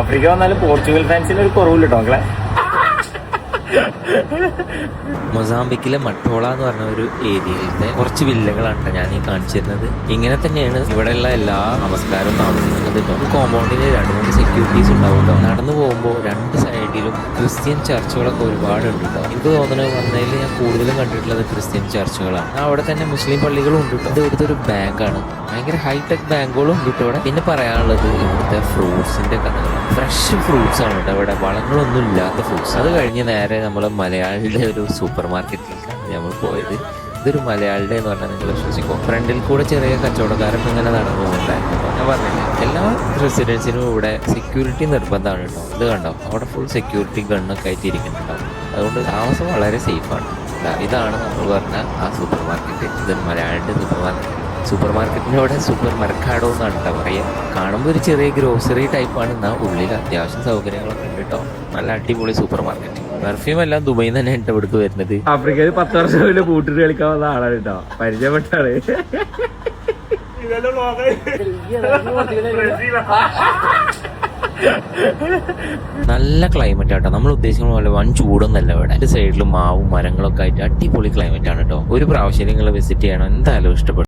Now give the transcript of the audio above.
Africa വന്നാലും Portugal ഫാൻസിന് ഒരു കുറവില്ല കേട്ടോ മക്കളെ. മൊസാംബിക്കിലെ മട്ടോള എന്ന് പറഞ്ഞ ഒരു ഏരിയയിലത്തെ കുറച്ച് വില്ലകളാണ് ഞാൻ ഈ കാണിച്ചിരുന്നത്. ഇങ്ങനെ തന്നെയാണ് ഇവിടെയുള്ള എല്ലാ നമസ്കാരവും താമസിക്കുന്നത് കേട്ടോ. കോമ്പൗണ്ടിൽ 2-3 സെക്യൂരിറ്റീസ് ഉണ്ടാവും കേട്ടോ. നടന്നു പോകുമ്പോൾ 2 സൈഡിലും ക്രിസ്ത്യൻ ചർച്ചുകളൊക്കെ ഒരുപാടുണ്ട് കേട്ടോ. എനിക്ക് തോന്നുന്നത് വന്നതിൽ ഞാൻ കൂടുതലും കണ്ടിട്ടുള്ളത് ക്രിസ്ത്യൻ ചർച്ചുകളാണ്. അവിടെ തന്നെ മുസ്ലിം പള്ളികളും ഉണ്ട് കേട്ടോ. ഇത് ഇവിടുത്തെ ഒരു ബാങ്കാണ്, ഭയങ്കര ഹൈടെക് ബാങ്കുകളും ഉണ്ട് കേട്ടോ ഇവിടെ. പിന്നെ പറയാനുള്ളത് ഇവിടുത്തെ ഫ്രൂട്ട്സിന്റെ കഥകളാണ്. ഫ്രഷ് ഫ്രൂട്ട്സ് ആണ് കേട്ടോ ഇവിടെ, വളങ്ങളൊന്നും ഇല്ലാത്ത ഫ്രൂട്ട്സ്. അത് കഴിഞ്ഞ് നേരെ നമ്മൾ മലയാളിയുടെ ഒരു സൂപ്പർ മാർക്കറ്റിലേക്കാണ് നമ്മൾ പോയത്. ഇതൊരു മലയാളിയുടെ എന്ന് പറഞ്ഞാൽ നിങ്ങൾ വിശ്വസിക്കും. ഫ്രണ്ടിൽ കൂടെ ചെറിയ കച്ചവടക്കാരൊക്കെ ഇങ്ങനെ നടന്നു പോകുന്നുണ്ടായിരുന്നു. ഞാൻ പറഞ്ഞില്ലേ, എല്ലാ റെസിഡൻസിനും ഇവിടെ സെക്യൂരിറ്റി നിർബന്ധമാണ് കേട്ടോ. ഇത് കണ്ടോ, അവിടെ ഫുൾ സെക്യൂരിറ്റി ഗണ്ണൊക്കെ ആയിട്ട് ഇരിക്കുന്നുണ്ടാവും. അതുകൊണ്ട് താമസം വളരെ സേഫാണ്. ഇതാണ് നമ്മൾ പറഞ്ഞ ആ സൂപ്പർ മാർക്കറ്റ്. ഇതൊരു മലയാളിയുടെ സൂപ്പർ മാർക്കറ്റിനോടെ സൂപ്പർ മെർക്കാഡോ എന്നാണ് കേട്ടോ പറയുക. കാണുമ്പോൾ ഒരു ചെറിയ ഗ്രോസറി ടൈപ്പാണ്, എന്നാൽ ഉള്ളിൽ അത്യാവശ്യം സൗകര്യങ്ങളൊക്കെ ഉണ്ട് കേട്ടോ. നല്ല അടിപൊളി സൂപ്പർ മാർക്കറ്റ്. പെർഫ്യൂം എല്ലാം ദുബൈയിൽ തന്നെ ഉണ്ട് ഇവിടേക്ക് വരുന്നത്. ആഫ്രിക്കയിൽ 10 വർഷം മുന്നേ കൂട്ടിട്ട് കളിക്കാൻ വന്ന ആളാണ് കേട്ടോ, പരിചയപ്പെട്ടാണ്. നല്ല ക്ലൈമറ്റ് ആട്ടോ, നമ്മൾ ഉദ്ദേശിക്കുന്ന പോലെ വൻ ചൂടൊന്നല്ല ഇവിടെ. രണ്ട് സൈഡിലും മാവും മരങ്ങളൊക്കെ ആയിട്ട് അടിപൊളി ക്ലൈമറ്റ് ആണ് കേട്ടോ. ഒരു പ്രാവശ്യം നിങ്ങൾ വിസിറ്റ് ചെയ്യണം, എന്തായാലും ഇഷ്ടപ്പെടും.